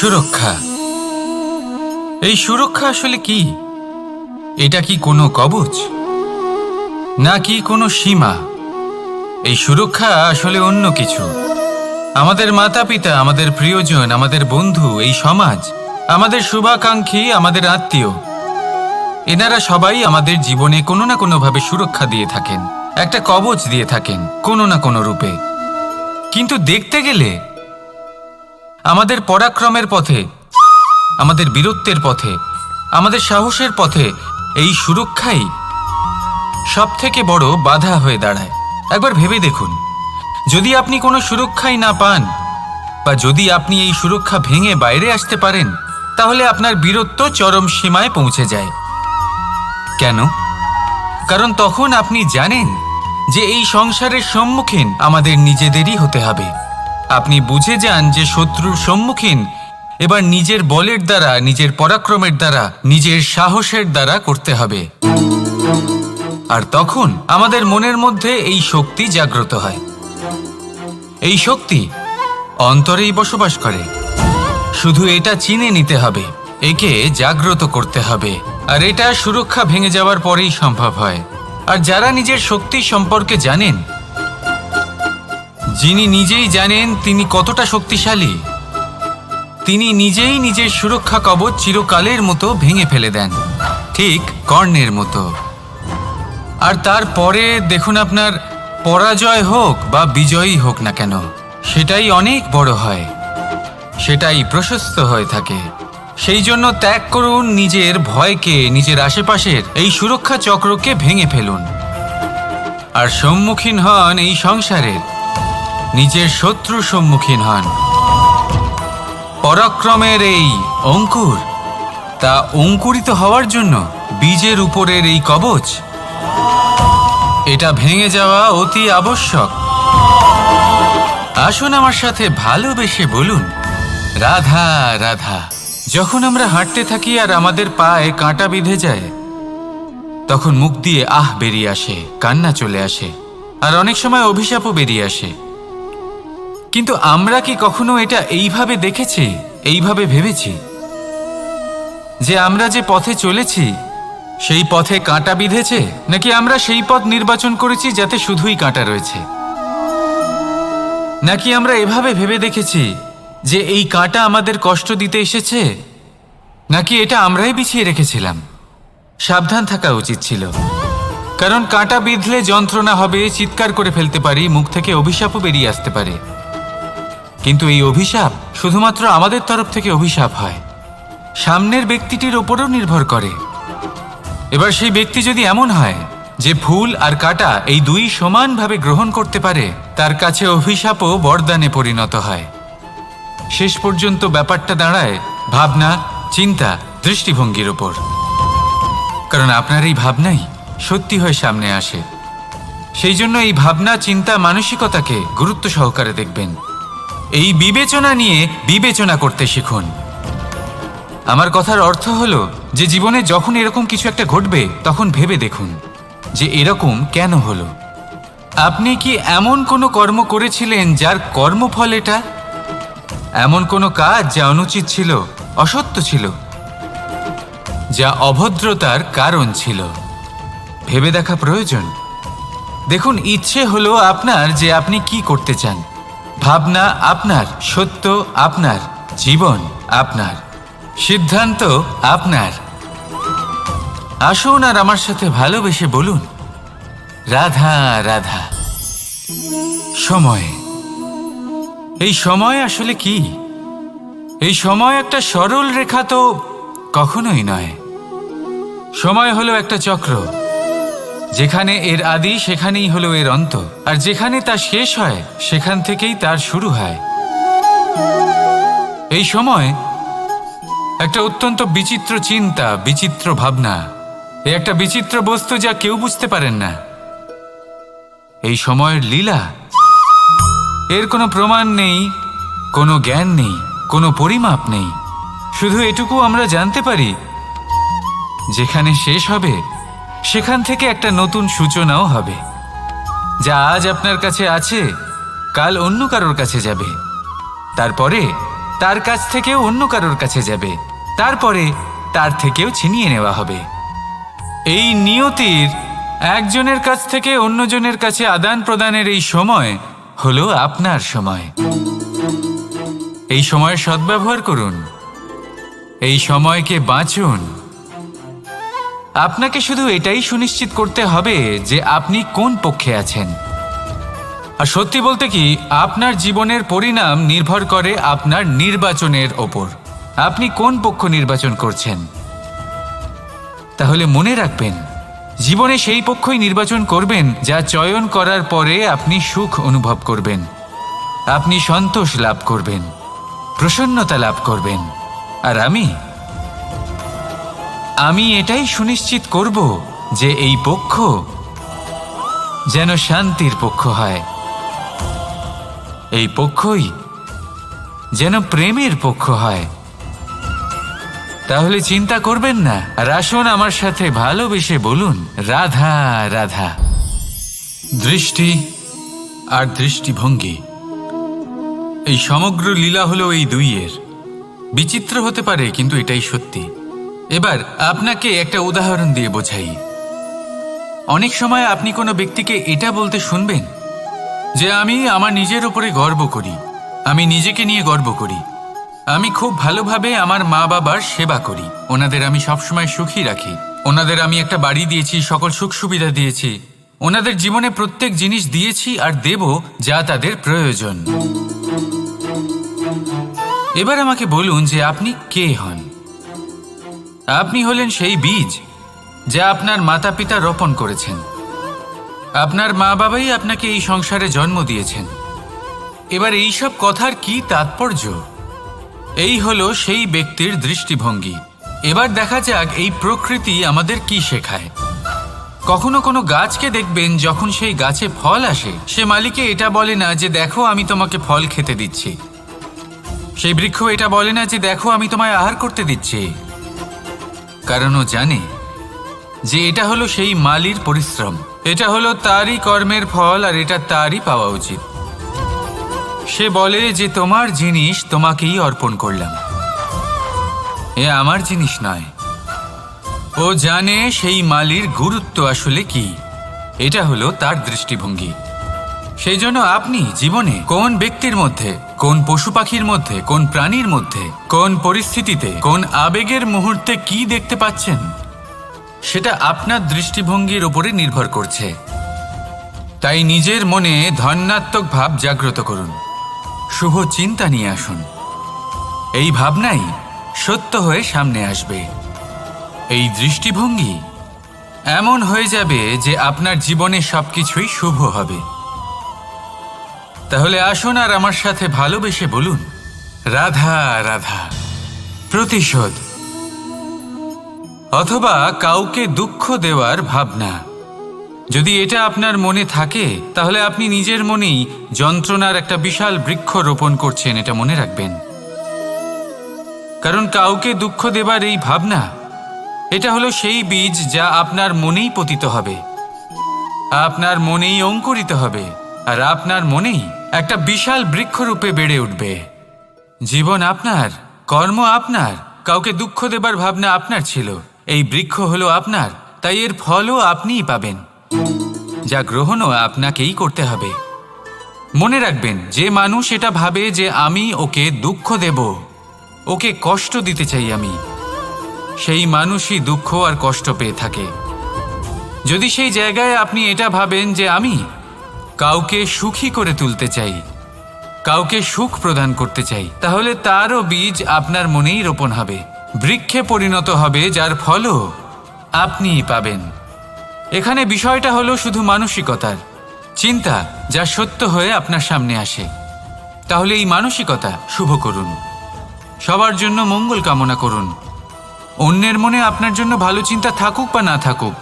সুরক্ষা। এই সুরক্ষা আসলে কি? এটা কি কোনো কবচ নাকি কোনো সীমা? এই সুরক্ষা আসলে অন্য কিছু। আমাদের মাতা পিতা, আমাদের প্রিয়জন, আমাদের বন্ধু, এই সমাজ, আমাদের শুভাকাঙ্ক্ষী, আমাদের আত্মীয়, এনারা সবাই আমাদের জীবনে কোনো না কোনোভাবে সুরক্ষা দিয়ে থাকেন, একটা কবচ দিয়ে থাকেন কোনো না কোনো রূপে। কিন্তু দেখতে গেলে আমাদের পরাক্রমের পথে, আমাদের বীরত্বের পথে, আমাদের সাহসের পথে এই সুরক্ষাই সবথেকে বড় বাধা হয়ে দাঁড়ায়। একবার ভেবে দেখুন, যদি আপনি কোনো সুরক্ষাই না পান, বা যদি আপনি এই সুরক্ষা ভেঙে বাইরে আসতে পারেন, তাহলে আপনার বীরত্ব চরম সীমায় পৌঁছে যায়। কেন? কারণ তখন আপনি জানেন যে এই সংসারের সম্মুখীন আমাদের নিজেদেরই হতে হবে। আপনি বুঝে যান যে শত্রুর সম্মুখীন এবার নিজের বলের দ্বারা, নিজের পরাক্রমের দ্বারা, নিজের সাহসের দ্বারা করতে হবে। আর তখন আমাদের মনের মধ্যে এই শক্তি জাগ্রত হয়। এই শক্তি অন্তরেই বসবাস করে। শুধু এটা চিনে নিতে হবে, একে জাগ্রত করতে হবে। আর এটা সুরক্ষা ভেঙে যাওয়ার পরেই সম্ভব হয়। আর যারা নিজের শক্তি সম্পর্কে জানেন, যিনি নিজেই জানেন তিনি কতটা শক্তিশালী, তিনি নিজেই নিজের সুরক্ষা কবচ চিরকালের মতো ভেঙে ফেলে দেন, ঠিক কর্ণের মতো। আর তারপরে দেখুন, আপনার পরাজয় হোক বা বিজয়ী হোক না কেন, সেটাই অনেক বড় হয়, সেটাই প্রশস্ত হয়ে থাকে। সেই জন্য ত্যাগ করুন নিজের ভয়কে, নিজের আশেপাশের এই সুরক্ষা চক্রকে ভেঙে ফেলুন। আর সম্মুখীন হন এই সংসারের নিজের শত্রু সম্মুখীন হন। পরাক্রমের এই অঙ্কুর, তা অঙ্কুরিত হওয়ার জন্য বীজের উপরের এই কবচ, এটা ভেঙে যাওয়া অতি আবশ্যক। আসুন আমার সাথে ভালোবেসে বলুন, রাধা রাধা। যখন আমরা হাঁটতে থাকি আর আমাদের পায়ে কাঁটা বিঁধে যায়, তখন মুখ দিয়ে আহ বেরিয়ে আসে, কান্না চলে আসে, আর অনেক সময় অভিশাপও বেরিয়ে আসে। কিন্তু আমরা কি কখনো এটা এইভাবে দেখেছি, এইভাবে ভেবেছি যে আমরা যে পথে চলেছি সেই পথে কাঁটা বিঁধেছে, নাকি আমরা সেই পথ নির্বাচন করেছি যাতে শুধুই কাঁটা রয়েছে? নাকি আমরা এভাবে ভেবে দেখেছি যে এই কাঁটা আমাদের কষ্ট দিতে এসেছে, নাকি এটা আমরাই বিছিয়ে রেখেছিলাম? সাবধান থাকা উচিত ছিল, কারণ কাঁটা বিঁধলে যন্ত্রণা হবে, চিৎকার করে ফেলতে পারি, মুখ থেকে অভিশাপও বেরিয়ে আসতে পারে। কিন্তু এই অভিশাপ শুধুমাত্র আমাদের তরফ থেকে অভিশাপ হয়, সামনের ব্যক্তিটির ওপরও নির্ভর করে। এবার সেই ব্যক্তি যদি এমন হয় যে ফুল আর কাঁটা এই দুই সমানভাবে গ্রহণ করতে পারে, তার কাছে অভিশাপও বরদানে পরিণত হয়। শেষ পর্যন্ত ব্যাপারটা দাঁড়ায় ভাবনা, চিন্তা, দৃষ্টিভঙ্গির ওপর। কারণ আপনার এই ভাবনাই সত্যি হয়ে সামনে আসে। সেই জন্য এই ভাবনা, চিন্তা, মানসিকতাকে গুরুত্ব সহকারে দেখবেন। এই বিবেচনা নিয়ে বিবেচনা করতে শিখুন। আমার কথার অর্থ হলো যে জীবনে যখন এরকম কিছু একটা ঘটবে, তখন ভেবে দেখুন যে এরকম কেন হলো। আপনি কি এমন কোনো কর্ম করেছিলেন যার কর্মফল এটা? এমন কোনো কাজ যা অনুচিত ছিল, অসত্য ছিল, যা অভদ্রতার কারণ ছিল? ভেবে দেখা প্রয়োজন। দেখুন, ইচ্ছে হলো আপনার যে আপনি কি করতে চান, ভাবনা আপনার, সত্য আপনার, জীবন আপনার, সিদ্ধান্ত আপনার। আসুন আর আমার সাথে ভালোবেসে বলুন, রাধা রাধা। সময়, এই সময় আসলে কি? এই সময় একটা সরল রেখা তো কখনোই নয়। সময় হলো একটা চক্র, যেখানে এর আদি সেখানেই হলো এর অন্ত, আর যেখানে তা শেষ হয় সেখান থেকেই তার শুরু হয়। এই সময় একটা অত্যন্ত বিচিত্র চিন্তা, বিচিত্র ভাবনা, একটা বিচিত্র বস্তু যা কেউ বুঝতে পারেন না। এই সময়ের লীলা, এর কোনো প্রমাণ নেই, কোনো জ্ঞান নেই, কোনো পরিমাপ নেই। শুধু এটুকু আমরা জানতে পারি, যেখানে শেষ হবে সেখান থেকে একটা নতুন সূচনাও হবে। যা আজ আপনার কাছে আছে, কাল অন্য কারোর কাছে যাবে, তারপরে তার কাছ থেকেও অন্য কারোর কাছে যাবে, তারপরে তার থেকেও ছিনিয়ে নেওয়া হবে। এই নিয়তির একজনের কাছ থেকে অন্যজনের কাছে আদান প্রদানের এই সময় হলো আপনার সময়। এই সময়ের সদ্ব্যবহার করুন, এই সময়কে বাঁচুন। আপনাকে শুধু এটাই সুনিশ্চিত করতে হবে যে আপনি কোন পক্ষে আছেন। আর সত্যি বলতে কি, আপনার জীবনের পরিণাম নির্ভর করে আপনার নির্বাচনের ওপর। আপনি কোন পক্ষ নির্বাচন করছেন। তাহলে মনে রাখবেন, জীবনে সেই পক্ষই নির্বাচন করবেন যা চয়ন করার পরে আপনি সুখ অনুভব করবেন, আপনি সন্তোষ লাভ করবেন, প্রসন্নতা লাভ করবেন। আর আমি এটাই সুনিশ্চিত করব যে এই পক্ষ যেন শান্তির পক্ষ হয়, এই পক্ষই যেন প্রেমের পক্ষ হয়। তাহলে চিন্তা করবেন না, আর আসুন আমার সাথে ভালোবেসে বলুন, রাধা রাধা। দৃষ্টি আর দৃষ্টিভঙ্গি, এই সমগ্র লীলা হলো এই দুইয়ের। বিচিত্র হতে পারে, কিন্তু এটাই সত্যি। এবার আপনাকে একটা উদাহরণ দিয়ে বোঝাই। অনেক সময় আপনি কোনো ব্যক্তিকে এটা বলতে শুনবেন যে আমি আমার নিজের উপরে গর্ব করি, আমি নিজেকে নিয়ে গর্ব করি, আমি খুব ভালোভাবে আমার মা বাবার সেবা করি, ওনাদের আমি সবসময় সুখী রাখি, ওনাদের আমি একটা বাড়ি দিয়েছি, সকল সুখ সুবিধা দিয়েছি, ওনাদের জীবনে প্রত্যেক জিনিস দিয়েছি আর দেব যা তাদের প্রয়োজন। এবার আমাকে বলুন যে আপনি কে হন। আপনি হলেন সেই বীজ যা আপনার মাতা পিতা রোপণ করেছেন। আপনার মা বাবাই আপনাকে এই সংসারে জন্ম দিয়েছেন। এবার এইসব কথার কি তাৎপর্য? এই হলো সেই ব্যক্তির দৃষ্টিভঙ্গি। এবার দেখা যাক এই প্রকৃতি আমাদের কি শেখায়। কখনো কোনো গাছকে দেখবেন, যখন সেই গাছে ফল আসে, সে মালিকে এটা বলে না যে দেখো আমি তোমাকে ফল খেতে দিচ্ছি। সেই বৃক্ষ এটা বলে না যে দেখো আমি তোমায় আহার করতে দিচ্ছি, কারণ ও জানে যে এটা হলো সেই মালির পরিশ্রম, এটা হলো তারই কর্মের ফল, আর এটা তারই পাওয়া উচিত। সে বলে যে তোমার জিনিস তোমাকেই অর্পণ করলাম, এ আমার জিনিস নয়। ও জানে সেই মালির গুরুত্ব আসলে কি। এটা হলো তার দৃষ্টিভঙ্গি। সেই জন্য আপনি জীবনে কোন ব্যক্তির মধ্যে, কোন পশু পাখির মধ্যে, কোন প্রাণীর মধ্যে, কোন পরিস্থিতিতে, কোন আবেগের মুহূর্তে কি দেখতে পাচ্ছেন, সেটা আপনার দৃষ্টিভঙ্গির উপরে নির্ভর করছে। তাই নিজের মনে ধন্যাত্মক ভাব জাগ্রত করুন, শুভ চিন্তা নিয়ে আসুন। এই ভাবনাই সত্য হয়ে সামনে আসবে। এই দৃষ্টিভঙ্গি এমন হয়ে যাবে যে আপনার জীবনে সবকিছুই শুভ হবে। তাহলে আসুন আর আমার সাথে ভালোবেসে বলুন, রাধা রাধা। প্রতিশোধ অথবা কাউকে দুঃখ দেওয়ার ভাবনা, যদি এটা আপনার মনে থাকে, তাহলে আপনি নিজের মনেই যন্ত্রণার একটা বিশাল বৃক্ষ রোপণ করছেন, এটা মনে রাখবেন। কারণ কাউকে দুঃখ দেবার এই ভাবনা, এটা হলো সেই বীজ যা আপনার মনেই পতিত হবে, আপনার মনেই অঙ্কুরিত হবে, আর আপনার মনেই একটা বিশাল বৃক্ষরূপে বেড়ে উঠবে। জীবন আপনার, কর্ম আপনার, কাউকে দুঃখ দেবার ভাবনা আপনার ছিল, এই বৃক্ষ হলো আপনার, তাই এর ফলও আপনিই পাবেন, যা গ্রহণও আপনাকেই করতে হবে। মনে রাখবেন, যে মানুষ এটা ভাবে যে আমি ওকে দুঃখ দেব, ওকে কষ্ট দিতে চাই আমি, সেই মানুষই দুঃখ আর কষ্ট পেয়ে থাকে। যদি সেই জায়গায় আপনি এটা ভাবেন যে আমি কাউকে সুখী করে তুলতে চাই, কাউকে সুখ প্রদান করতে চাই, তাহলে তারও বীজ আপনার মনেই রোপণ হবে, বৃক্ষে পরিণত হবে, যার ফলও আপনিই পাবেন। এখানে বিষয়টা হলো শুধু মানসিকতার চিন্তা, যা সত্য হয়ে আপনার সামনে আসে। তাহলে এই মানসিকতা শুভ করুন, সবার জন্য মঙ্গল কামনা করুন। অন্যের মনে আপনার জন্য ভালো চিন্তা থাকুক বা না থাকুক,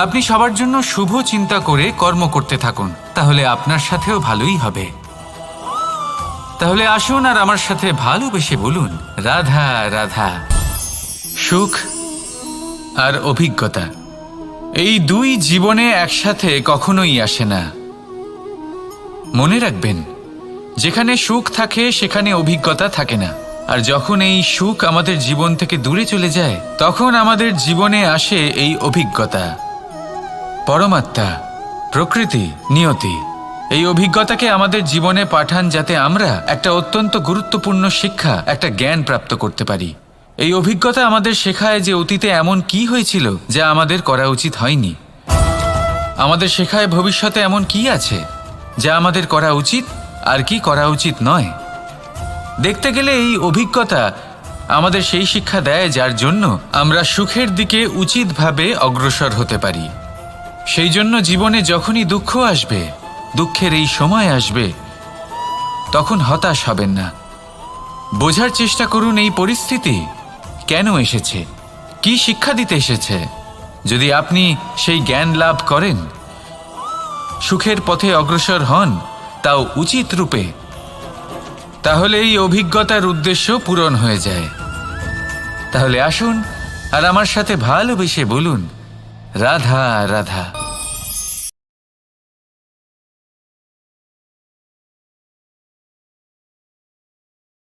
আপনি সবার জন্য শুভ চিন্তা করে কর্ম করতে থাকুন, তাহলে আপনার সাথেও ভালোই হবে। তাহলে আসুন আর আমার সাথে ভালোবেসে বলুন, রাধা রাধা। সুখ আর অভিজ্ঞতা, এই দুই জীবনে একসাথে কখনোই আসে না। মনে রাখবেন, যেখানে সুখ থাকে সেখানে অভিজ্ঞতা থাকে না। আর যখন এই সুখ আমাদের জীবন থেকে দূরে চলে যায়, তখন আমাদের জীবনে আসে এই অভিজ্ঞতা, পরমাত্মা, প্রকৃতি, নিয়তি। এই অভিজ্ঞতাকে আমাদের জীবনে পাঠান যাতে আমরা একটা অত্যন্ত গুরুত্বপূর্ণ শিক্ষা, একটা জ্ঞান প্রাপ্ত করতে পারি। এই অভিজ্ঞতা আমাদের শেখায় যে অতীতে এমন কি হয়েছিল যা আমাদের করা উচিত হয়নি। আমাদের শেখায় ভবিষ্যতে এমন কি আছে যা আমাদের করা উচিত আর কি করা উচিত নয়। দেখতে গেলে এই অভিজ্ঞতা আমাদের সেই শিক্ষা দেয় যার জন্য আমরা সুখের দিকে উচিতভাবে অগ্রসর হতে পারি। সেই জন্য জীবনে যখনই দুঃখ আসবে, দুঃখের এই সময় আসবে, তখন হতাশ হবেন না। বোঝার চেষ্টা করুন এই পরিস্থিতি কেন এসেছে, কি শিক্ষা দিতে এসেছে। যদি আপনি সেই জ্ঞান লাভ করেন, সুখের পথে অগ্রসর হন, তাও উচিত রূপে, তাহলে এই অভিজ্ঞতার উদ্দেশ্য পূরণ হয়ে যায়। তাহলে আসুন আর আমার সাথে ভালোবেসে বলুন, রাধা রাধা।